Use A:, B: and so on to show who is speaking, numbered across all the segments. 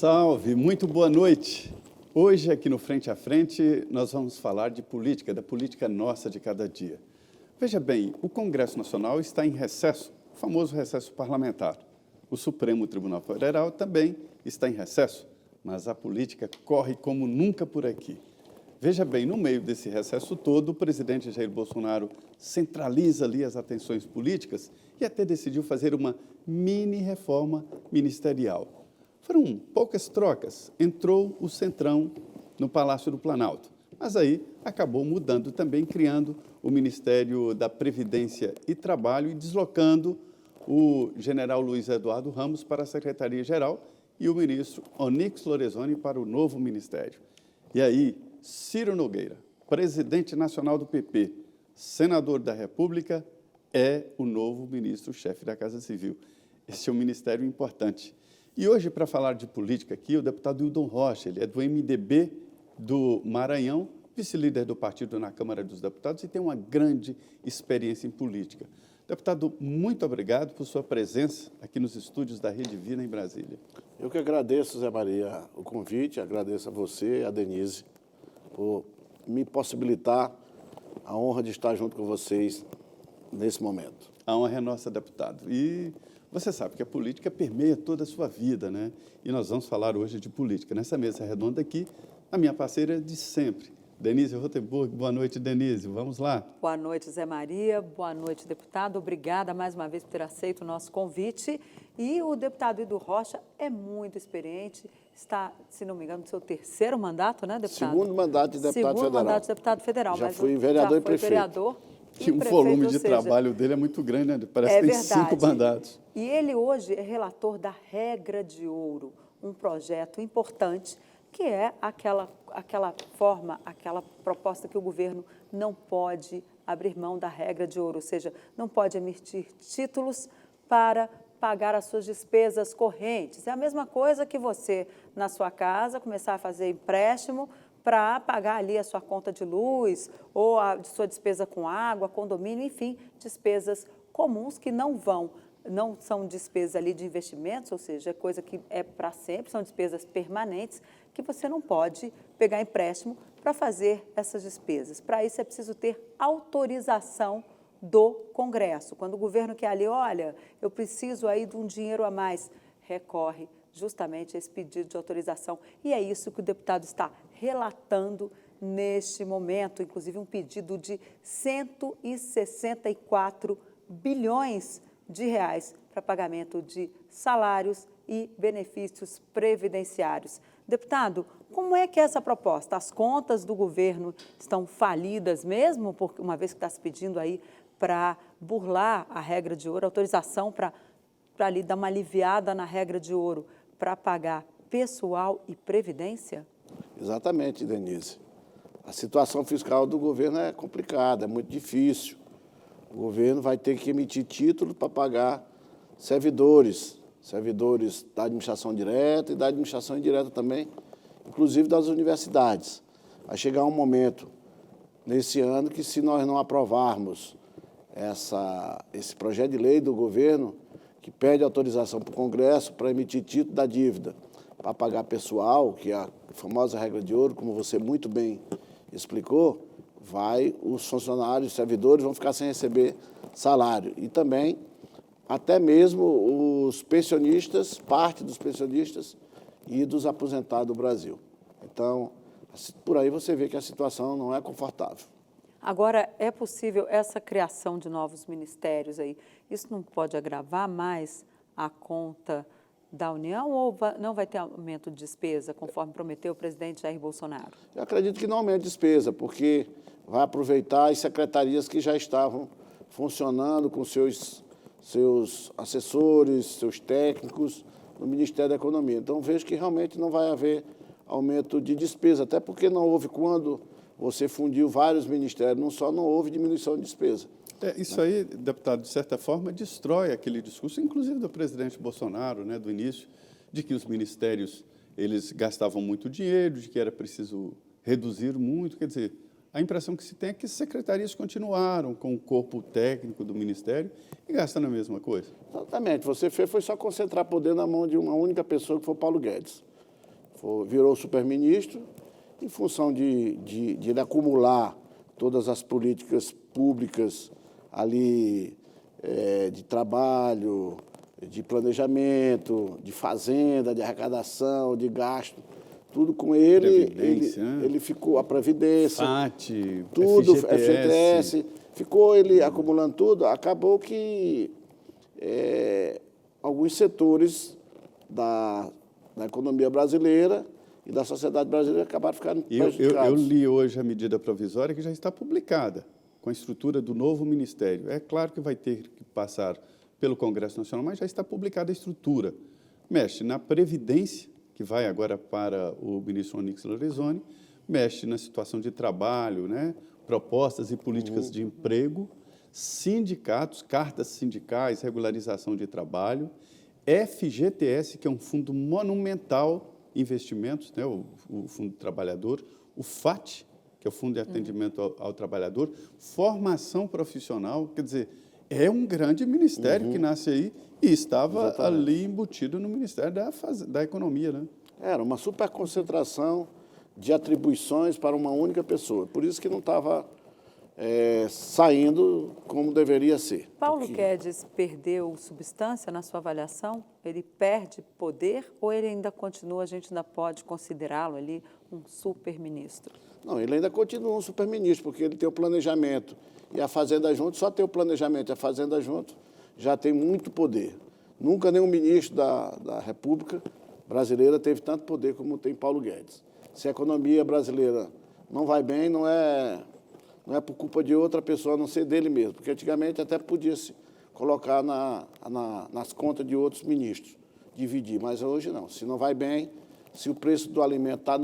A: Salve, muito boa noite. Hoje, aqui no Frente a Frente, nós vamos falar de política, da política nossa de cada dia. Veja bem, o Congresso Nacional está em recesso, o famoso recesso parlamentar. O Supremo Tribunal Federal também está em recesso, mas a política corre como nunca por aqui. Veja bem, no meio desse recesso todo, o presidente Jair Bolsonaro centraliza ali as atenções políticas e até decidiu fazer uma mini-reforma ministerial. Foram poucas trocas, entrou o Centrão no Palácio do Planalto, mas aí acabou mudando também, criando o Ministério da Previdência e Trabalho e deslocando o general Luiz Eduardo Ramos para a Secretaria-Geral e o ministro Onyx Lorenzoni para o novo ministério. E aí, Ciro Nogueira, presidente nacional do PP, senador da República, é o novo ministro-chefe da Casa Civil. Esse é um ministério importante. E hoje, para falar de política aqui, o deputado Hildon Rocha, ele é do MDB do Maranhão, vice-líder do partido na Câmara dos Deputados e tem uma grande experiência em política. Deputado, muito obrigado por sua presença aqui nos estúdios da Rede Vida em Brasília.
B: Eu que agradeço, Zé Maria, o convite, agradeço a você e a Denise por me possibilitar a honra de estar junto com vocês nesse momento.
A: A honra é nossa, deputado. E você sabe que a política permeia toda a sua vida, né? E nós vamos falar hoje de política. Nessa mesa redonda aqui, a minha parceira de sempre, Denise Rotenburg. Boa noite, Denise. Vamos lá.
C: Boa noite, Zé Maria. Boa noite, deputado. Obrigada mais uma vez por ter aceito o nosso convite. E o deputado Hildon Rocha é muito experiente, está, se não me engano, no seu terceiro mandato, né, deputado?
B: Segundo mandato de deputado federal.
C: Segundo mandato de deputado federal.
B: Já
C: mas
B: fui vereador
C: já
B: e
C: foi
B: prefeito.
C: Vereador
A: E o volume de trabalho dele é muito grande, né? Parece que tem 5 mandatos.
C: E ele hoje é relator da Regra de Ouro, um projeto importante que é aquela proposta que o governo não pode abrir mão da regra de ouro, ou seja, não pode emitir títulos para pagar as suas despesas correntes. É a mesma coisa que você, na sua casa, começar a fazer empréstimo para pagar ali a sua conta de luz ou a sua despesa com água, condomínio, enfim, despesas comuns que não são despesas ali de investimentos, ou seja, é coisa que é para sempre, são despesas permanentes, que você não pode pegar empréstimo para fazer essas despesas. Para isso é preciso ter autorização do Congresso. Quando o governo quer ali, olha, eu preciso aí de um dinheiro a mais, recorre justamente a esse pedido de autorização. E é isso que o deputado está relatando neste momento, inclusive um pedido de 164 bilhões de reais para pagamento de salários e benefícios previdenciários. Deputado, como é que é essa proposta? As contas do governo estão falidas mesmo, porque uma vez que está se pedindo aí para burlar a regra de ouro, autorização para ali dar uma aliviada na regra de ouro para pagar pessoal e previdência?
B: Exatamente, Denise. A situação fiscal do governo é complicada, é muito difícil. O governo vai ter que emitir títulos para pagar servidores da administração direta e da administração indireta também, inclusive das universidades. Vai chegar um momento nesse ano que, se nós não aprovarmos esse projeto de lei do governo, que pede autorização para o Congresso para emitir título da dívida, para pagar pessoal, que é a famosa regra de ouro, como você muito bem explicou, os funcionários, os servidores vão ficar sem receber salário. E também, até mesmo os pensionistas, parte dos pensionistas e dos aposentados do Brasil. Então, por aí você vê que a situação não é confortável.
C: Agora, é possível essa criação de novos ministérios aí, isso não pode agravar mais a conta da União ou não vai ter aumento de despesa, conforme prometeu o presidente Jair Bolsonaro?
B: Eu acredito que não aumente despesa, porque vai aproveitar as secretarias que já estavam funcionando com seus assessores, seus técnicos no Ministério da Economia. Então, vejo que realmente não vai haver aumento de despesa, até porque não houve, quando você fundiu vários ministérios, não houve diminuição de despesa.
A: Isso aí, deputado, de certa forma, destrói aquele discurso, inclusive do presidente Bolsonaro, né, do início, de que os ministérios eles gastavam muito dinheiro, de que era preciso reduzir muito. Quer dizer, a impressão que se tem é que as secretarias continuaram com o corpo técnico do Ministério e gastando a mesma coisa.
B: Exatamente. Você foi só concentrar poder na mão de uma única pessoa, que foi o Paulo Guedes. virou superministro, em função de ele acumular todas as políticas públicas ali, de trabalho, de planejamento, de fazenda, de arrecadação, de gasto, tudo com ele. Ele ficou, a Previdência,
A: FAT,
B: tudo,
A: FGTS,
B: ficou ele acumulando tudo. Acabou que alguns setores da economia brasileira e da sociedade brasileira acabaram ficando prejudicados.
A: Eu li hoje a medida provisória que já está publicada, com a estrutura do novo ministério. É claro que vai ter que passar pelo Congresso Nacional, mas já está publicada a estrutura. Mexe na Previdência, que vai agora para o ministro Onyx Lorenzoni, mexe na situação de trabalho, né? Propostas e políticas de emprego, sindicatos, cartas sindicais, regularização de trabalho, FGTS, que é um fundo monumental, investimentos, né? O Fundo do Trabalhador, o FAT, que é o Fundo de Atendimento ao Trabalhador, formação profissional, quer dizer, é um grande ministério que nasce aí e estava ali embutido no Ministério da Economia, né?
B: Era uma superconcentração de atribuições para uma única pessoa. Por isso que não estava saindo como deveria ser.
C: Paulo Guedes perdeu substância na sua avaliação? Ele perde poder ou ele ainda continua, a gente ainda pode considerá-lo ali um superministro?
B: Não, ele ainda continua um superministro, porque ele tem o planejamento e a Fazenda junto, só ter o planejamento e a Fazenda junto já tem muito poder. Nunca nenhum ministro da República brasileira teve tanto poder como tem Paulo Guedes. Se a economia brasileira não vai bem, não é por culpa de outra pessoa, a não ser dele mesmo, porque antigamente até podia se colocar nas contas de outros ministros, dividir, mas hoje não. Se não vai bem, se o preço do alimento está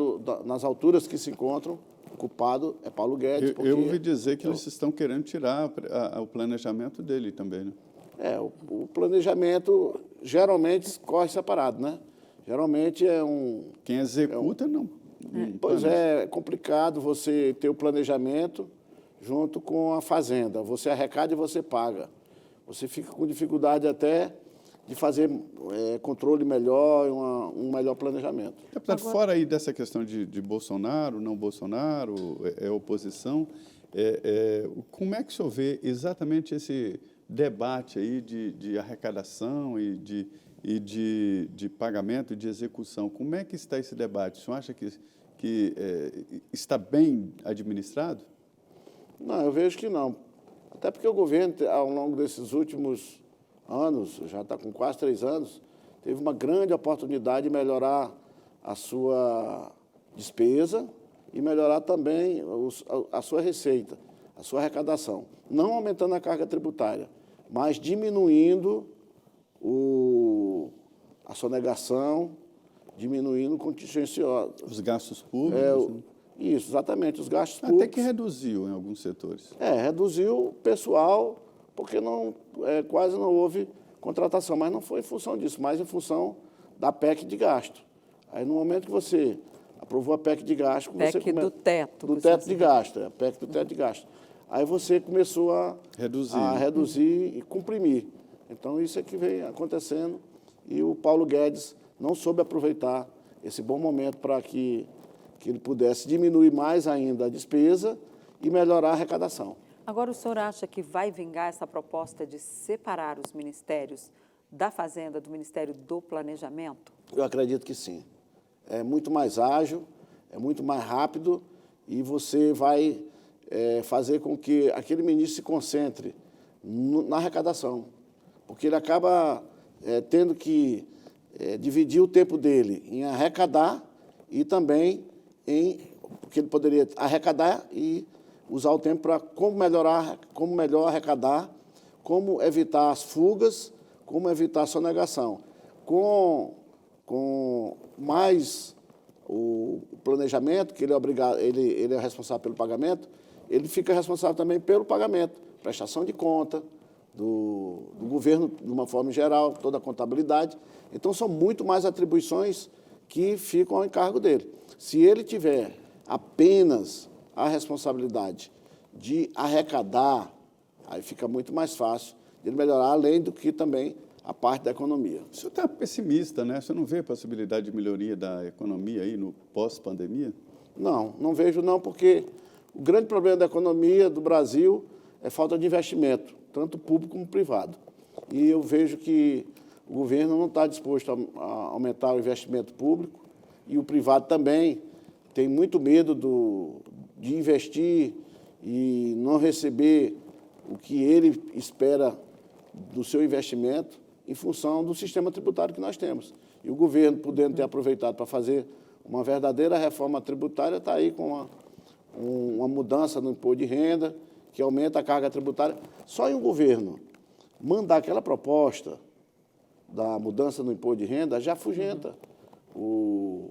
B: nas alturas que se encontram, o culpado é Paulo Guedes.
A: Eu ouvi dizer que eles estão querendo tirar o planejamento dele também, né?
B: O planejamento geralmente corre separado, né? Geralmente
A: Quem executa, não.
B: Pois é complicado você ter o planejamento junto com a fazenda. Você arrecada e você paga. Você fica com dificuldade até de fazer controle melhor, um melhor planejamento.
A: Deputado, fora aí dessa questão de Bolsonaro, não Bolsonaro, oposição, como é que o senhor vê exatamente esse debate aí de arrecadação e de pagamento e de execução? Como é que está esse debate? O senhor acha que está bem administrado?
B: Não, eu vejo que não. Até porque o governo, ao longo desses últimos anos, já está com quase 3 anos, teve uma grande oportunidade de melhorar a sua despesa e melhorar também a sua receita, a sua arrecadação. Não aumentando a carga tributária, mas diminuindo a sonegação, diminuindo o contingencioso.
A: Os gastos públicos? Né?
B: Isso, exatamente, os gastos públicos.
A: Até que reduziu em alguns setores.
B: Reduziu o pessoal, porque quase não houve contratação, mas não foi em função disso, mas em função da PEC de gasto. Aí, no momento que você aprovou a PEC de gasto...
C: PEC do teto.
B: Do teto de gasto, a PEC do teto de gasto. Aí você começou a reduzir e comprimir. Então, isso é que vem acontecendo e o Paulo Guedes não soube aproveitar esse bom momento para que ele pudesse diminuir mais ainda a despesa e melhorar a arrecadação.
C: Agora, o senhor acha que vai vingar essa proposta de separar os ministérios da Fazenda do Ministério do Planejamento?
B: Eu acredito que sim. É muito mais ágil, é muito mais rápido e você vai fazer com que aquele ministro se concentre na arrecadação, porque ele acaba tendo que dividir o tempo dele em arrecadar e também porque ele poderia arrecadar e usar o tempo para como melhor arrecadar, como evitar as fugas, como evitar a sonegação. Com mais o planejamento, que ele é obrigado, ele é responsável pelo pagamento, ele fica responsável também pelo pagamento, prestação de conta do governo, de uma forma geral, toda a contabilidade. Então, são muito mais atribuições que ficam ao encargo dele. Se ele tiver apenas a responsabilidade de arrecadar, aí fica muito mais fácil de ele melhorar, além do que também a parte da economia.
A: O senhor está pessimista, né? O senhor não vê a possibilidade de melhoria da economia aí no pós-pandemia?
B: Não, não vejo não, porque o grande problema da economia do Brasil é falta de investimento, tanto público como privado. E eu vejo que o governo não está disposto a aumentar o investimento público e o privado também tem muito medo de investir e não receber o que ele espera do seu investimento em função do sistema tributário que nós temos. E o governo, podendo ter aproveitado para fazer uma verdadeira reforma tributária, está aí com uma mudança no imposto de renda, que aumenta a carga tributária. Só em um governo mandar aquela proposta da mudança no imposto de renda já afugenta o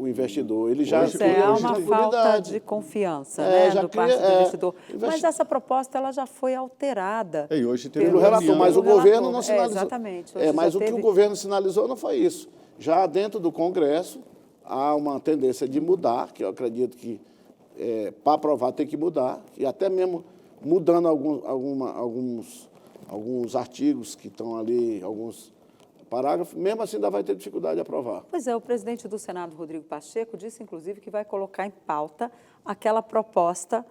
B: investidor. Ele já
C: há uma falta de confiança do parte do investidor. Mas essa proposta ela já foi alterada.
A: E hoje teve
B: pelo relator, mas o governo não sinalizou.
C: Exatamente.
B: Mas o que o governo sinalizou não foi isso. Já dentro do Congresso há uma tendência de mudar, que eu acredito que para aprovar tem que mudar, e até mesmo mudando alguns artigos que estão ali, alguns parágrafos, mesmo assim ainda vai ter dificuldade de aprovar.
C: Pois é, o presidente do Senado, Rodrigo Pacheco, disse, inclusive, que vai colocar em pauta aquela proposta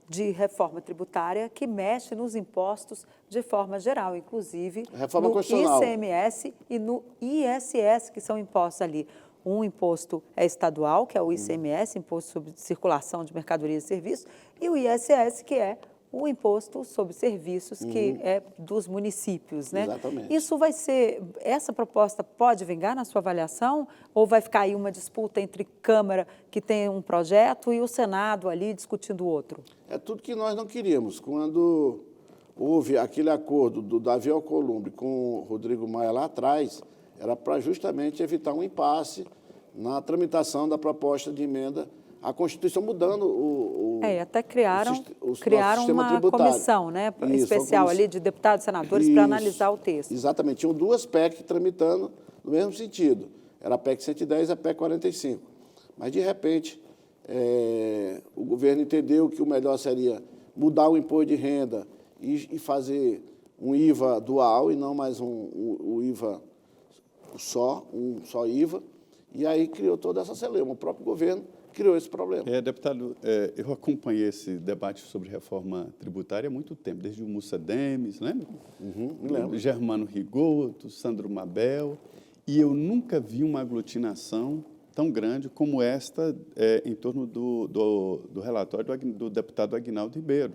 C: de reforma tributária que mexe nos impostos de forma geral, inclusive
B: reforma
C: no
B: constitucional.
C: ICMS e no ISS, que são impostos ali. Um imposto é estadual, que é o ICMS, Imposto sobre Circulação de Mercadorias e Serviços, e o ISS, que é o Imposto sobre Serviços, que é dos municípios, né?
B: Exatamente.
C: Isso vai ser, essa proposta pode vingar na sua avaliação ou vai ficar aí uma disputa entre Câmara, que tem um projeto, e o Senado ali discutindo outro?
B: É tudo que nós não queríamos. Quando houve aquele acordo do Davi Alcolumbre com o Rodrigo Maia lá atrás, era para justamente evitar um impasse na tramitação da proposta de emenda à Constituição, mudando
C: até criaram uma
B: tributário.
C: comissão, né,
B: Isso,
C: especial ali de deputados e senadores para analisar o texto.
B: Exatamente. Tinham duas PEC tramitando no mesmo sentido. Era a PEC 110 e a PEC 45. Mas, de repente, o governo entendeu que o melhor seria mudar o imposto de renda e fazer um IVA dual e não mais um IVA um só IVA. E aí criou toda essa celeuma. O próprio governo criou esse problema.
A: Deputado, eu acompanhei esse debate sobre reforma tributária há muito tempo, desde o Mussa Demes, lembra?
B: Me lembro.
A: Germano Rigoto, Sandro Mabel, e eu nunca vi uma aglutinação tão grande como esta em torno do relatório do deputado Aguinaldo Ribeiro.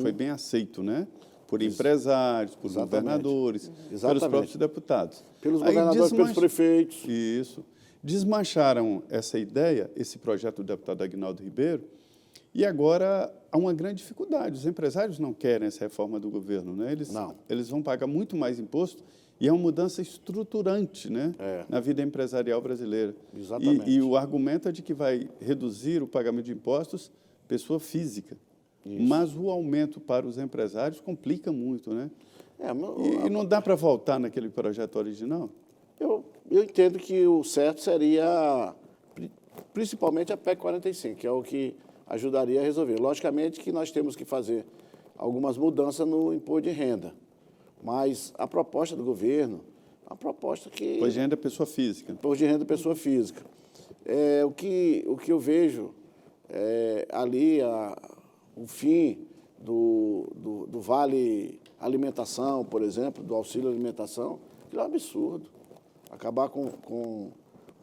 A: Foi bem aceito, né? Por empresários, por governadores, pelos próprios deputados.
B: Pelos governadores, pelos prefeitos.
A: Isso. Desmancharam essa ideia, esse projeto do deputado Aguinaldo Ribeiro, e agora há uma grande dificuldade. Os empresários não querem essa reforma do governo, né? Eles vão pagar muito mais imposto e é uma mudança estruturante, né? Na vida empresarial brasileira.
B: Exatamente.
A: E o argumento é de que vai reduzir o pagamento de impostos pessoa física. Isso. Mas o aumento para os empresários complica muito, né? E não dá para voltar naquele projeto original?
B: Eu entendo que o certo seria, principalmente, a PEC 45, que é o que ajudaria a resolver. Logicamente que nós temos que fazer algumas mudanças no imposto de renda, mas a proposta do governo, a proposta que...
A: Imposto de renda é pessoa física.
B: Imposto de renda é pessoa física. O que eu vejo ali, o fim do Vale Alimentação, por exemplo, do auxílio alimentação, aquilo é um absurdo. Acabar com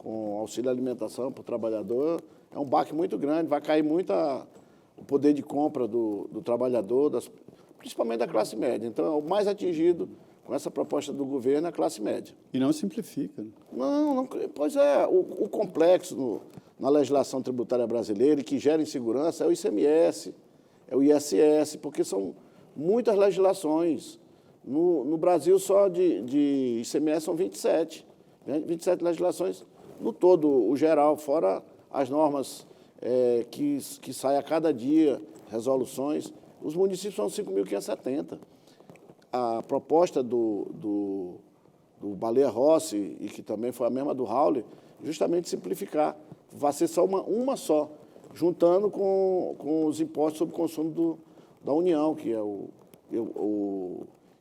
B: o auxílio alimentação para o trabalhador é um baque muito grande, vai cair muito o poder de compra do trabalhador, principalmente da classe média. Então, o mais atingido com essa proposta do governo é a classe média.
A: E não simplifica. Né?
B: Não, pois é, o complexo na legislação tributária brasileira e que gera insegurança é o ICMS, é o ISS, porque são muitas legislações. No Brasil, só de ICMS são 27. 27 legislações no todo, o geral, fora as normas que saem a cada dia, resoluções. Os municípios são 5.570. A proposta do Baleia Rossi, e que também foi a mesma do Raul, justamente simplificar. Vai ser só uma só, juntando com os impostos sobre consumo da União, que é o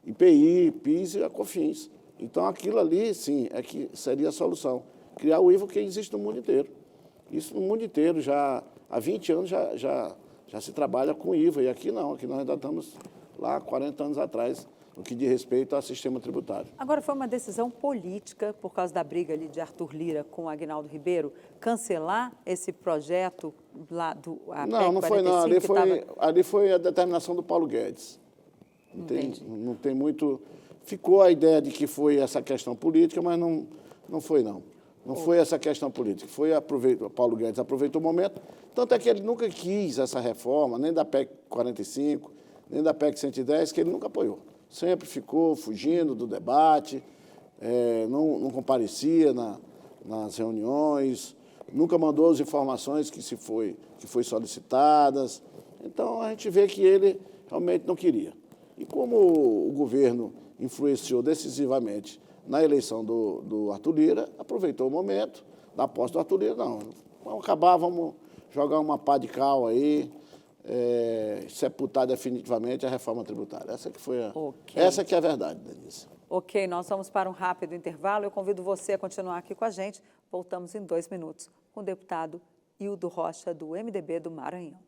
B: IPI, PIS e a COFINS. Então, aquilo ali, sim, é que seria a solução. Criar o IVA que existe no mundo inteiro. Isso no mundo inteiro, já há 20 anos já se trabalha com IVA. E aqui não, aqui nós ainda estamos lá 40 anos atrás, no que diz respeito ao sistema tributário.
C: Agora, foi uma decisão política, por causa da briga ali de Arthur Lira com o Aguinaldo Ribeiro, cancelar esse projeto lá do PEC 45?
B: Não foi não, ali foi a determinação do Paulo Guedes. Não tem muito... Ficou a ideia de que foi essa questão política, mas não foi não. Não foi essa questão política, o Paulo Guedes aproveitou o momento, tanto é que ele nunca quis essa reforma, nem da PEC 45, nem da PEC 110, que ele nunca apoiou. Sempre ficou fugindo do debate, não comparecia nas reuniões, nunca mandou as informações que foi solicitadas. Então, a gente vê que ele realmente não queria. E como o governo influenciou decisivamente na eleição do Arthur Lira, aproveitou o momento da posse do Arthur Lira. Não, vamos acabar, vamos jogar uma pá de cal aí, sepultar definitivamente a reforma tributária. Essa que é a verdade, Denise.
C: Ok, nós vamos para um rápido intervalo. Eu convido você a continuar aqui com a gente. Voltamos em 2 minutos com o deputado Hildo Rocha, do MDB do Maranhão.